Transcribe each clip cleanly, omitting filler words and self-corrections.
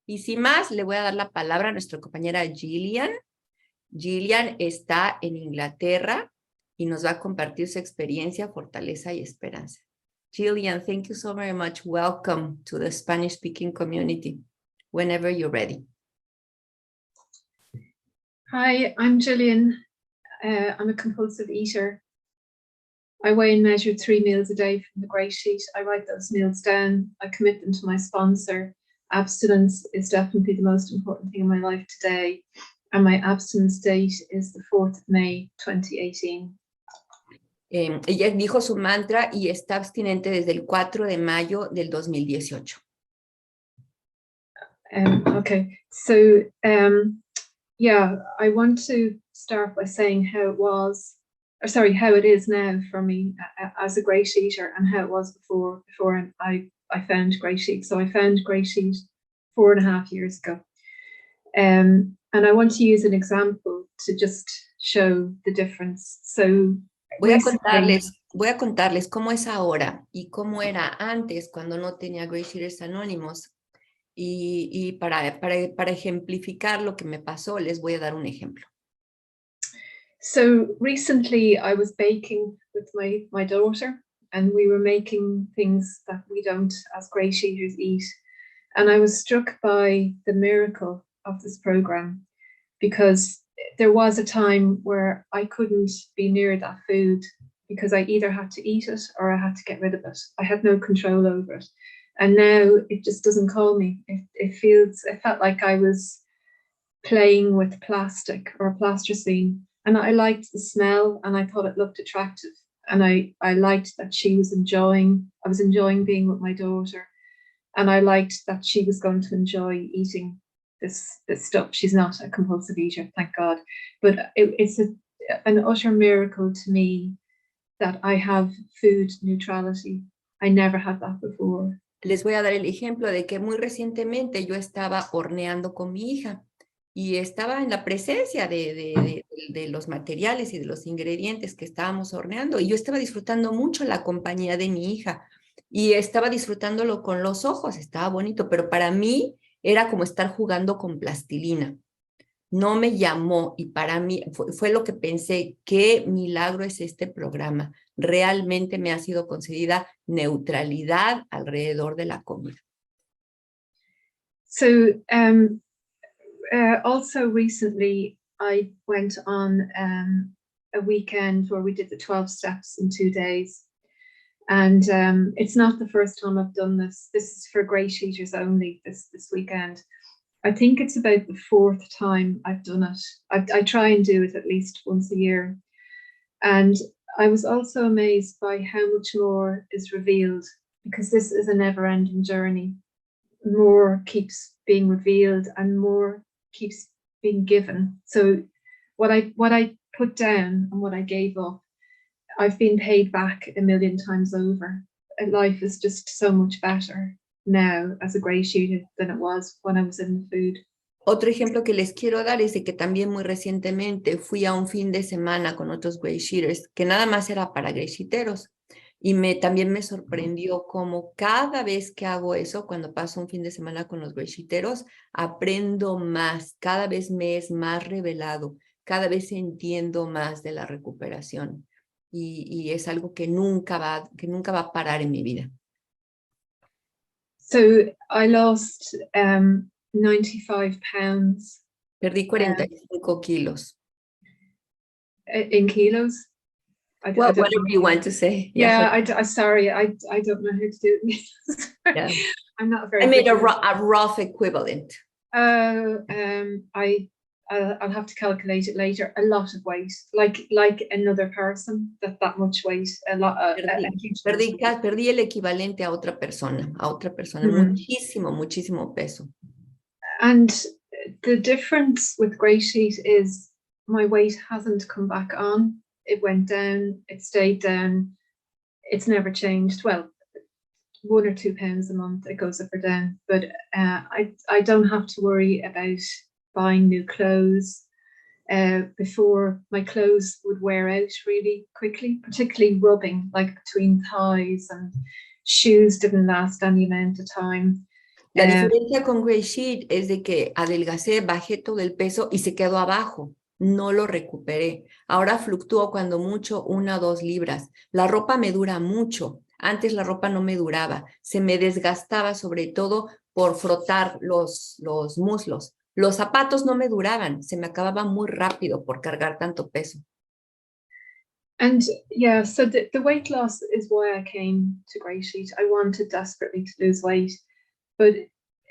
Y sin más, le voy a dar la palabra a nuestra compañera Gillian. Gillian está en Inglaterra y nos va a compartir su experiencia, fortaleza y esperanza. Gillian, thank you so very much. Welcome to the Spanish-speaking community. Whenever you're ready. Hi, I'm Gillian. I'm a compulsive eater. I weigh and measure 3 meals a day from the GreySheet. I write those meals down. I commit them to my sponsor. Abstinence is definitely the most important thing in my life today. And my abstinence date is the 4th of May, 2018. Ella dijo su mantra y está abstinente desde el 4 de mayo del 2018. Okay, so yeah, I want to start by saying how it is now for me as a GreySheeter and how it was before I found GreySheet. So I found GreySheet 4.5 years ago. And I want to use an example to just show the difference. So voy a contarles cómo es ahora y cómo era antes cuando no tenía GreySheeters Anónimos. Y para ejemplificar lo que me pasó, les voy a dar un ejemplo. So recently I was baking with my daughter, and we were making things that we don't as GreySheeters eat. And I was struck by the miracle of this program, because there was a time where I couldn't be near that food because I either had to eat it or I had to get rid of it. I had no control over it. And now it just doesn't call me. It felt like I was playing with plastic or plasticine. And I liked the smell and I thought it looked attractive. And I liked that I was enjoying being with my daughter. And I liked that she was going to enjoy eating this stuff. She's not a compulsive eater, thank God. But it's an utter miracle to me that I have food neutrality. I never had that before. Les voy a dar el ejemplo de que muy recientemente yo estaba horneando con mi hija y estaba en la presencia de los materiales y de los ingredientes que estábamos horneando, y yo estaba disfrutando mucho la compañía de mi hija y estaba disfrutándolo con los ojos, estaba bonito, pero para mí era como estar jugando con plastilina. No me llamó, y para mí fue lo que pensé: qué milagro es este programa. Realmente me ha sido concedida neutralidad alrededor de la comida. So also recently I went on a weekend where we did the 12 steps in 2 days. And it's not the first time I've done this. This is for GreySheeters only this weekend. I think it's about the 4th time I've done it. I try and do it at least once a year. And I was also amazed by how much more is revealed, because this is a never-ending journey. More keeps being revealed and more keeps being given. So what I put down and what I gave up, I've been paid back 1,000,000 times over. Life is just so much better now as a GreySheeter than it was when I was in the food. Otro ejemplo que les quiero dar es de que también muy recientemente fui a un fin de semana con otros GreySheeters, que nada más era para GreySheeteros, y también me sorprendió cómo cada vez que hago eso, cuando paso un fin de semana con los GreySheeteros, aprendo más, cada vez me es más revelado, cada vez entiendo más de la recuperación, y es algo que nunca va a parar en mi vida. So I lost 95 pounds. Perdí 45 kilos. In kilos? Whatever you want to say. Yeah, I'm sorry, I don't know how to do it. Yeah. I'm not very. I made a rough equivalent. I'll have to calculate it later. A lot of weight, like another person. That much weight. A lot. Perdí el equivalente a otra persona. Muchísimo peso. And the difference with GreySheet is my weight hasn't come back on. It went down. It stayed down. It's never changed. Well, 1 or 2 pounds a month. It goes up or down. But I don't have to worry about buying new clothes. Before, my clothes would wear out really quickly, particularly rubbing, like between thighs, and shoes didn't last any amount of time. La diferencia con GreySheet es de que adelgacé, bajé todo el peso y se quedó abajo. No lo recuperé. Ahora fluctúo cuando mucho 1 o 2 libras. La ropa me dura mucho. Antes la ropa no me duraba. Se me desgastaba sobre todo por frotar los muslos. Los zapatos no me duraban. Se me acababa muy rápido por cargar tanto peso. And yeah, so the weight loss is why I came to GreySheet. I wanted desperately to lose weight, but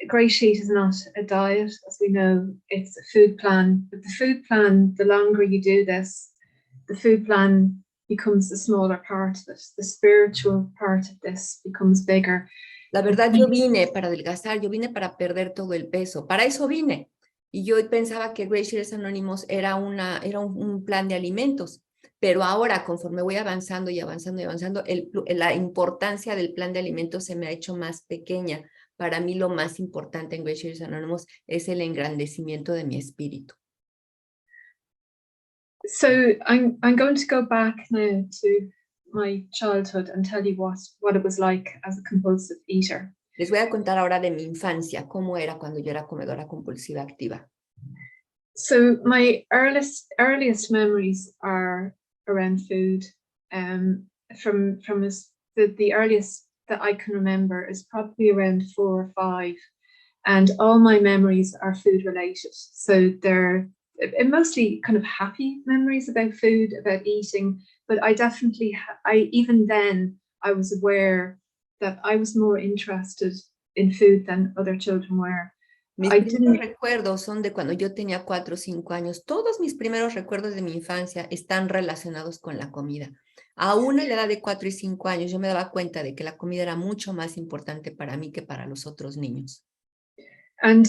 GreySheet is not a diet, as we know. It's a food plan. But the food plan, the longer you do this, the food plan becomes the smaller part of it. The spiritual part of this becomes bigger. La verdad, yo vine para adelgazar, yo vine para perder todo el peso. Para eso vine. Y yo pensaba que GreySheeters Anónimos era un plan de alimentos. Pero ahora, conforme voy avanzando y avanzando y avanzando, la importancia del plan de alimentos se me ha hecho más pequeña. Para mí lo más importante en GreySheeters Anónimos es el engrandecimiento de mi espíritu. So I'm going to go back now to my childhood and tell you what it was like as a compulsive eater. Les voy a contar ahora de mi infancia, cómo era cuando yo era comedora compulsiva activa. So my earliest memories are around food. From the earliest that I can remember is probably around 4 or 5, and all my memories are food related. So they're mostly kind of happy memories about food, about eating. But I definitely, even then, I was aware that I was more interested in food than other children were. Mis primeros recuerdos son de cuando yo tenía 4 o 5 años. Todos mis primeros recuerdos de mi infancia están relacionados con la comida. Aún a la edad de 4 y 5 años, yo me daba cuenta de que la comida era mucho más importante para mí que para los otros niños. And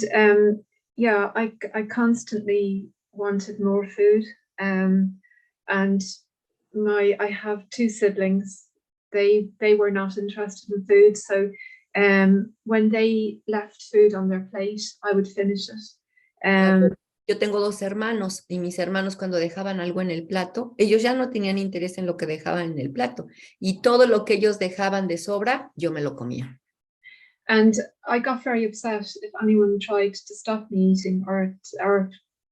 yeah, I constantly wanted more food. And I have 2 siblings. They were not interested in food, so when they left food on their plate, I would finish it. Yo tengo 2 hermanos y mis hermanos cuando dejaban algo en el plato, ellos ya no tenían interés en lo que dejaban en el plato y todo lo que ellos dejaban de sobra, yo me lo comía. And I got very upset if anyone tried to stop me eating or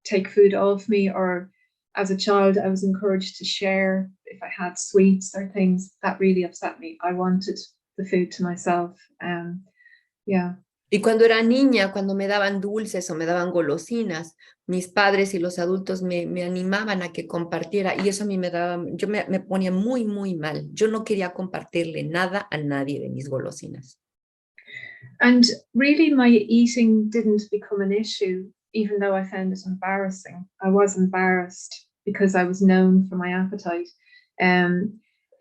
take food off me, or as a child, I was encouraged to share if I had sweets or things. That really upset me. I wanted the food to myself. Yeah. Y cuando era niña, cuando me daban dulces o me daban golosinas, mis padres y los adultos me animaban a que compartiera y eso a mí me ponía muy, muy mal. Yo no quería compartirle nada a nadie de mis golosinas. And really my eating didn't become an issue, even though I found it embarrassing. I was embarrassed because I was known for my appetite.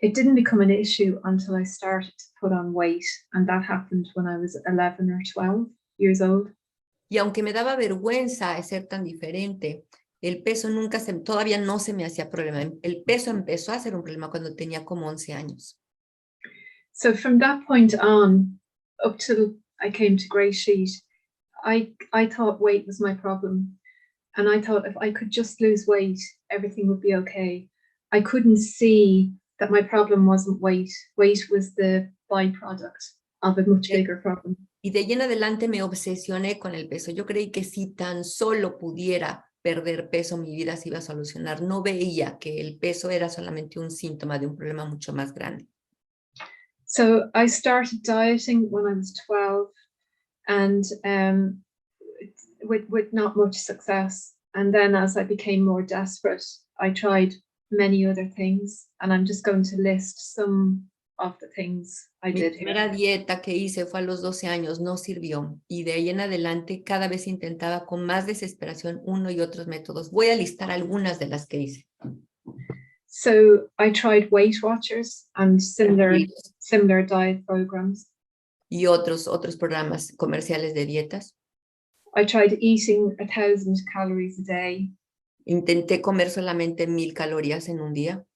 It didn't become an issue until I started to put on weight, and that happened when I was 11 or 12 years old. Y aunque me daba vergüenza ser tan diferente, el peso todavía no se me hacía problema. El peso empezó a ser un problema cuando tenía como 11 años. So from that point on, up till I came to GreySheet, I thought weight was my problem. And I thought if I could just lose weight, everything would be okay. I couldn't see that my problem wasn't weight. Weight was the byproduct of a much bigger problem. Y de ahí en adelante me obsesioné con el peso. Yo creí que si tan solo pudiera perder peso, mi vida se iba a solucionar. No veía que el peso era solamente un síntoma de un problema mucho más grande. So I started dieting when I was 12, and with not much success. And then as I became more desperate, I tried many other things, and I'm just going to list some of the things I did. Mi primera dieta que hice fue a los 12 años, no sirvió. Y de ahí en adelante cada vez intentaba con más desesperación uno y otros métodos. Voy a listar algunas de las que hice. So I tried Weight Watchers and similar diet programs. Y otros programas comerciales de dietas. I tried eating 1,000 calories a day. Intenté comer solamente 1000 calorías en un día.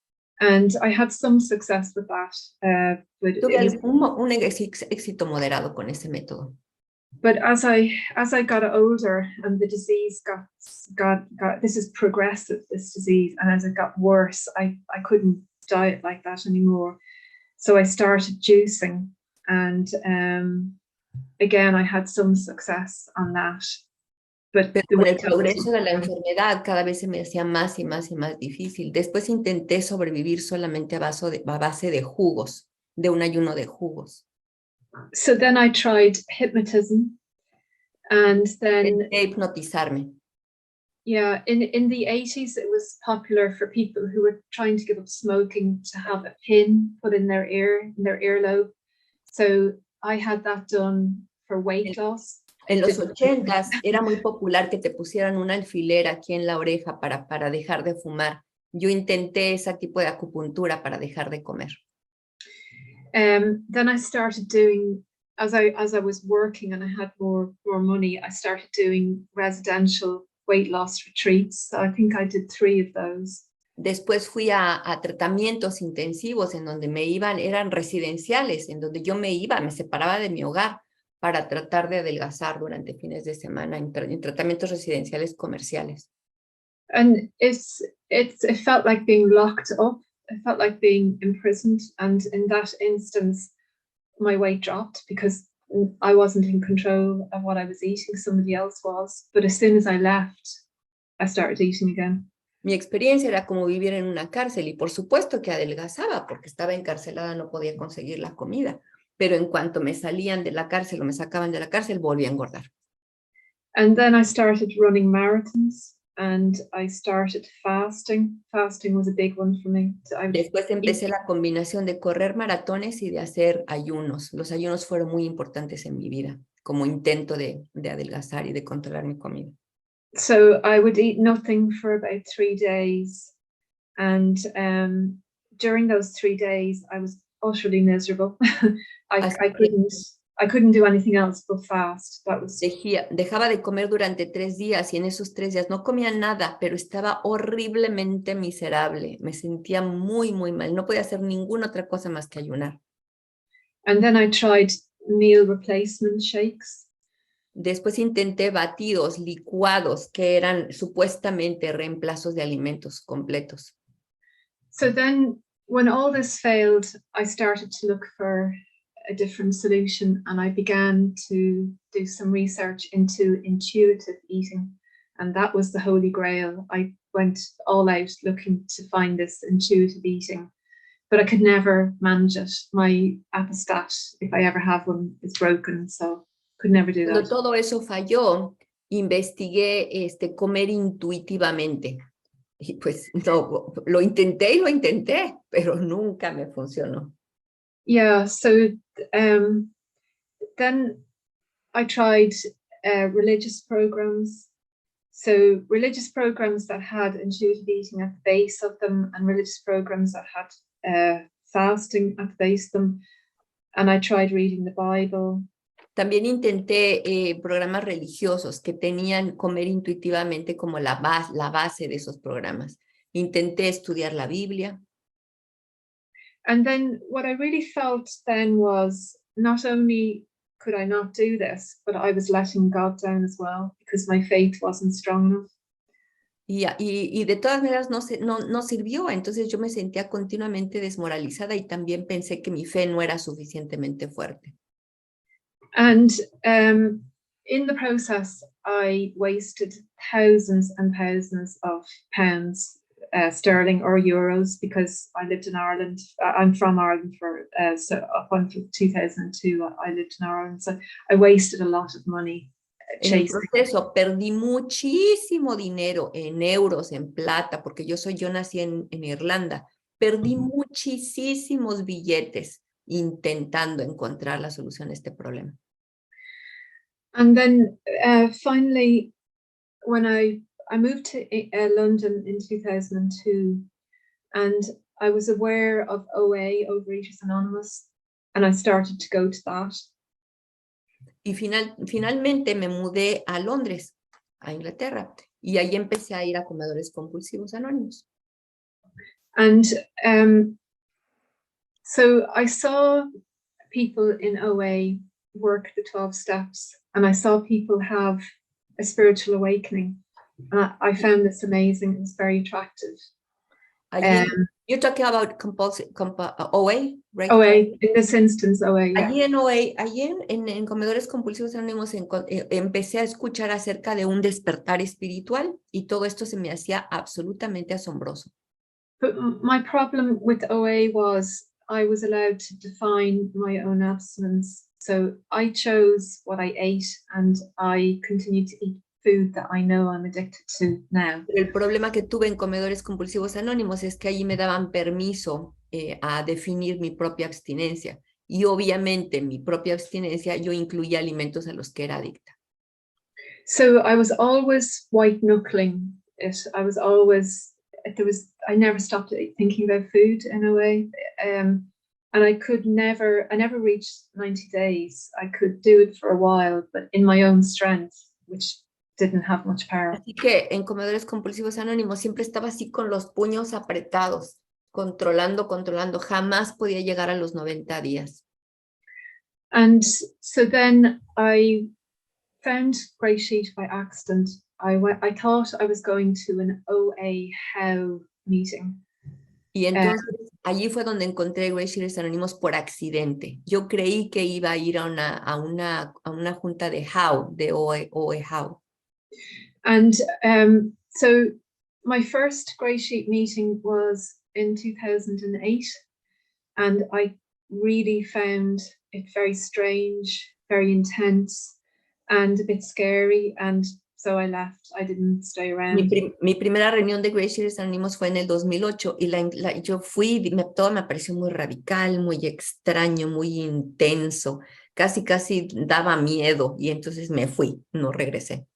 And I had some success with that. Tuve un éxito moderado con ese método. But as I got older and the disease got this is progressive, this disease, and as it got worse, I couldn't diet like that anymore. So I started juicing, and again, I had some success on that. But Pero the con el weight loss progreso de la was- enfermedad cada vez se me hacía más y más y más difícil. Después intenté sobrevivir solamente a base de jugos, de un ayuno de jugos. So then I tried hypnotism, and then Intenté hipnotizarme. yeah, in the 80s it was popular for people who were trying to give up smoking to have a pin put in their earlobe. So I had that done for weight loss. En los 80s era muy popular que te pusieran un alfiler aquí en la oreja para dejar de fumar. Yo intenté ese tipo de acupuntura para dejar de comer. Then I started doing, as I was working and I had more money, I started doing residential weight loss retreats. So I think I did 3 of those. Después fui a tratamientos intensivos en donde eran residenciales, en donde yo me separaba de mi hogar para tratar de adelgazar durante fines de semana en tratamientos residenciales comerciales. And it felt like being locked up. It felt like being imprisoned. And in that instance, my weight dropped because I wasn't in control of what I was eating. Somebody else was. But as soon as I left, I started eating again. Mi experiencia era como vivir en una cárcel y por supuesto que adelgazaba porque estaba encarcelada, no podía conseguir la comida. Pero en cuanto me salían de la cárcel o me sacaban de la cárcel, volví a engordar. And then I started running marathons and I started fasting. Fasting was a big one for me. Después empecé la combinación de correr maratones y de hacer ayunos. Los ayunos fueron muy importantes en mi vida como intento de adelgazar y de controlar mi comida. So I would eat nothing for about 3 days. And during those 3 days, I was utterly miserable. I couldn't do anything else but fast. That was dejaba de comer durante 3 días y en esos 3 días no comía nada, pero estaba horriblemente miserable. Me sentía muy, muy mal. No podía hacer ninguna otra cosa más que ayunar. And then I tried meal replacement shakes. Después intenté batidos, licuados, que eran supuestamente reemplazos de alimentos completos. So then when all this failed, I started to look for a different solution and I began to do some research into intuitive eating. And that was the holy grail. I went all out looking to find this intuitive eating, but I could never manage it. My appestat, if I ever have one, is broken, so could never do that. Cuando todo eso falló, investigué comer intuitivamente. Y pues no, lo intenté, pero nunca me funcionó. Yeah, so then I tried religious programs. So religious programs that had intuitive eating at the base of them and religious programs that had fasting at the base of them. And I tried reading the Bible. También intenté programas religiosos que tenían comer intuitivamente como la base de esos programas. Intenté estudiar la Biblia. And then what I really felt then was not only could I not do this, but I was letting God down as well because my faith wasn't strong enough. Y de todas maneras no sirvió, entonces yo me sentía continuamente desmoralizada y también pensé que mi fe no era suficientemente fuerte. And in the process, I wasted thousands and thousands of pounds, sterling or euros, because I lived in Ireland. I'm from Ireland so up until 2002, I lived in Ireland. So I wasted a lot of money. En el proceso perdí muchísimo dinero en euros, en plata, porque yo nací en Irlanda. Perdí muchísimos billetes intentando encontrar la solución a este problema. And then finally, when I moved to London in 2002, and I was aware of OA, Overeaters Anonymous, and I started to go to that. Y finalmente me mudé a Londres, a Inglaterra, y ahí empecé a ir a comedores compulsivos anónimos. And so I saw people in OA work the 12 steps, and I saw people have a spiritual awakening. I found this amazing. It was very attractive. You're talking about OA, right? OA, in this instance, OA, yeah. Allí en OA, allí en Comedores Compulsivos Anónimos empecé a escuchar acerca de un despertar espiritual y todo esto se me hacía absolutamente asombroso. But my problem with OA was I was allowed to define my own abstinence. So I chose what I ate and I continued to eat food that I know I'm addicted to now. Pero el problema que tuve en Comedores Compulsivos Anónimos es que allí me daban permiso a definir mi propia abstinencia. Y obviamente mi propia abstinencia yo incluía alimentos a los que era adicta. So I was always white knuckling it. I never stopped thinking about food in a way. And I never reached 90 days. I could do it for a while, but in my own strength, which didn't have much power. Así que en Comedores Compulsivos Anónimos siempre estaba así con los puños apretados, controlando, jamás podía llegar a los 90 días. And so then I found GreySheet by accident. I thought I was going to an OA How meeting. Y entonces allí fue donde encontré GreySheeters Anónimos por accidente. Yo creí que iba a ir a una junta de How, de OA How. And so my first GreySheet meeting was in 2008, and I really found it very strange, very intense, and a bit scary, and so I left. I didn't stay around. Mi primera reunión de GreySheeters Anónimos fue en el 2008 y yo fui, todo me pareció muy radical, muy extraño, muy intenso, casi daba miedo y entonces me fui, no regresé.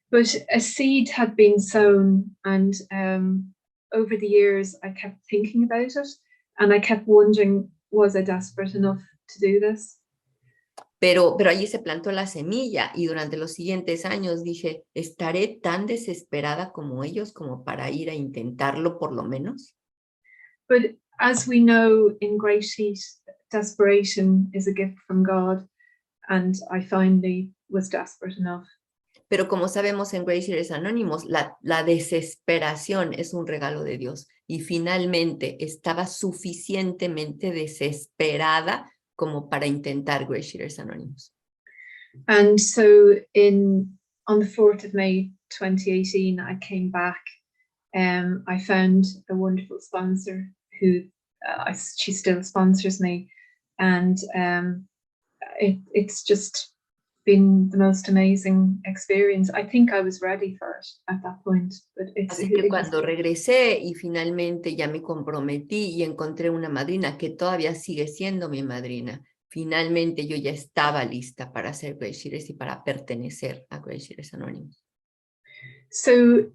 But a seed had been sown, and over the years I kept thinking about it, and I kept wondering, was I desperate enough to do this? Pero allí se plantó la semilla y durante los siguientes años dije, ¿estaré tan desesperada como ellos como para ir a intentarlo por lo menos? But as we know in GreySheet, desperation is a gift from God, and I finally was desperate enough. Pero como sabemos en GreySheeters Anónimos, la desesperación es un regalo de Dios y finalmente estaba suficientemente desesperada como para intentar GreySheeters Anónimos. And so on the 4th of May 2018, I came back. I found a wonderful sponsor who she still sponsors me, and it's just been the most amazing experience. I think I was ready for it at that point. But Así que cuando regresé y finalmente ya me comprometí y encontré una madrina que todavía sigue siendo mi madrina, finalmente yo ya estaba lista para hacer GreySheeters y para pertenecer a GreySheeters Anónimos. So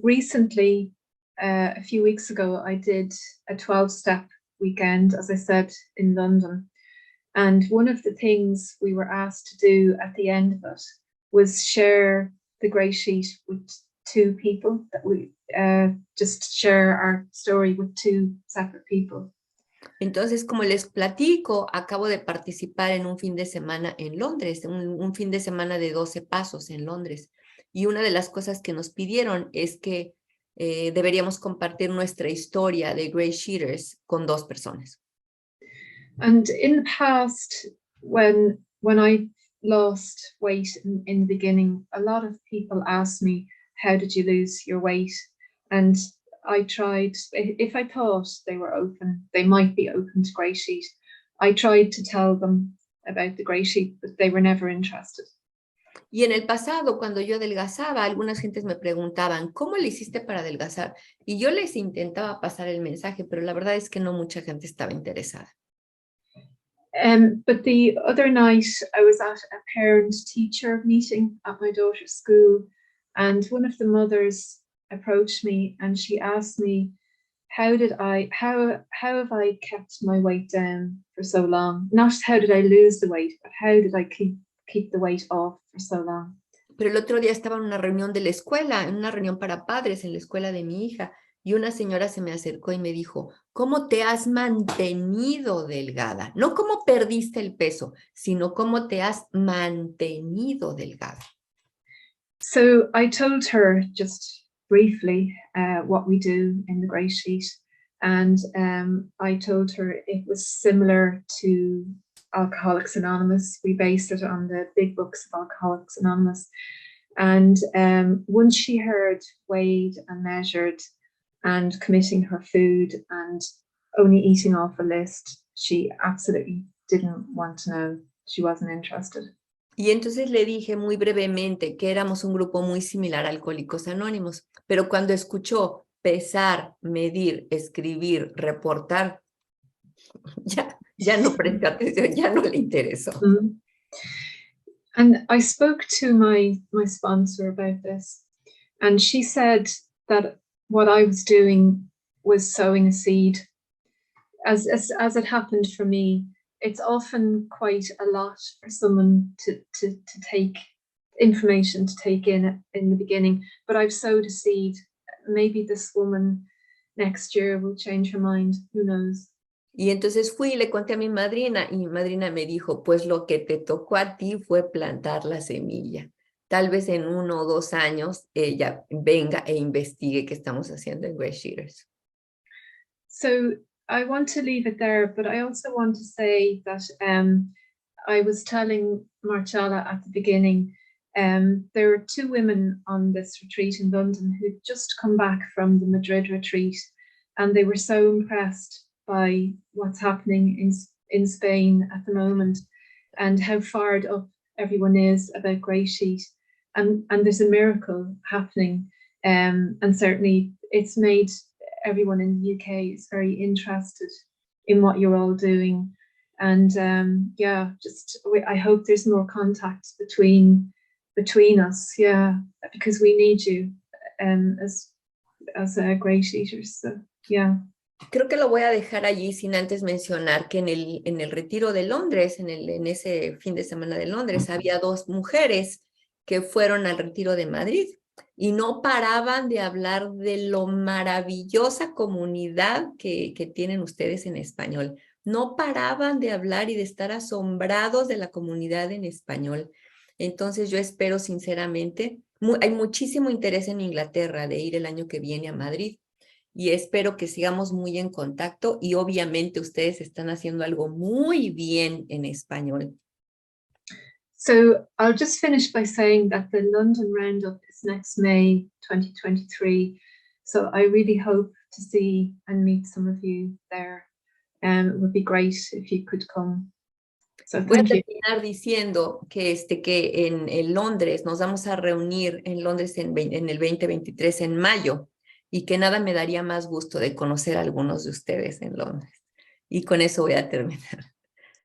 recently, a few weeks ago, I did a 12-step weekend, as I said, in London. And one of the things we were asked to do at the end of it was share the GreySheet with two people, that we just share our story with two separate people. Entonces, como les platico, acabo de participar en un fin de semana en Londres, un fin de semana de 12 pasos en Londres. Y una de las cosas que nos pidieron es que deberíamos compartir nuestra historia de GreySheeters con 2 personas. And in the past, when I lost weight in the beginning, a lot of people asked me, how did you lose your weight? And I tried, if I thought they might be open to GreySheet, I tried to tell them about the GreySheet, but they were never interested. Y en el pasado, cuando yo adelgazaba, algunas gentes me preguntaban, ¿cómo le hiciste para adelgazar? Y yo les intentaba pasar el mensaje, pero la verdad es que no mucha gente estaba interesada. But the other night, I was at a parent-teacher meeting at my daughter's school, and one of the mothers approached me and she asked me, how have I kept my weight down for so long? Not how did I lose the weight, but how did I keep the weight off for so long? Pero el otro día estaba en una reunión de la escuela, en una reunión para padres en la escuela de mi hija, y una señora se me acercó y me dijo, ¿cómo te has mantenido delgada? No cómo perdiste el peso, sino cómo te has mantenido delgada. So I told her just briefly what we do in the GreySheet, and I told her it was similar to Alcoholics Anonymous. We based it on the big books of Alcoholics Anonymous. And once she heard weighed and measured and committing her food and only eating off a list, she absolutely didn't want to know. She wasn't interested. Y entonces le dije muy brevemente que éramos un grupo muy similar a Alcohólicos Anónimos, pero cuando escuchó pesar, medir, escribir, reportar, ya no prestó atención, ya no le interesó. Mm. And I spoke to my sponsor about this, and she said that what I was doing was sowing a seed. As it happened for me, it's often quite a lot for someone to take information to take in the beginning, but I've sowed a seed. Maybe this woman next year will change her mind, who knows. Y entonces fui y le conté a mi madrina, y mi madrina me dijo, pues lo que te tocó a ti fue plantar la semilla. Tal vez en 1 o 2 años ella venga e investigue qué estamos haciendo en GreySheeters. So I want to leave it there, but I also want to say that I was telling Marcella at the beginning, there are 2 women on this retreat in London who'd just come back from the Madrid retreat, and they were so impressed by what's happening in Spain at the moment and how fired up everyone is about GreySheet. And there's a miracle happening, and certainly it's made everyone in the UK is very interested in what you're all doing. And yeah, I hope there's more contact between us, yeah, because we need you as GreySheeters, so yeah. Creo que lo voy a dejar allí sin antes mencionar que en el retiro de Londres, en ese fin de semana de Londres, había 2 mujeres que fueron al retiro de Madrid y no paraban de hablar de lo maravillosa comunidad que tienen ustedes en español. No paraban de hablar y de estar asombrados de la comunidad en español. Entonces yo espero sinceramente, hay muchísimo interés en Inglaterra de ir el año que viene a Madrid. Y espero que sigamos muy en contacto y obviamente ustedes están haciendo algo muy bien en español. So I'll just finish by saying that the London Roundup is next May 2023. So I really hope to see and meet some of you there. It would be great if you could come. So Voy a thank you. terminar diciendo que en Londres nos vamos a reunir en Londres en el 2023 en mayo. Y que nada me daría más gusto de conocer a algunos de ustedes en Londres. Y con eso voy a terminar.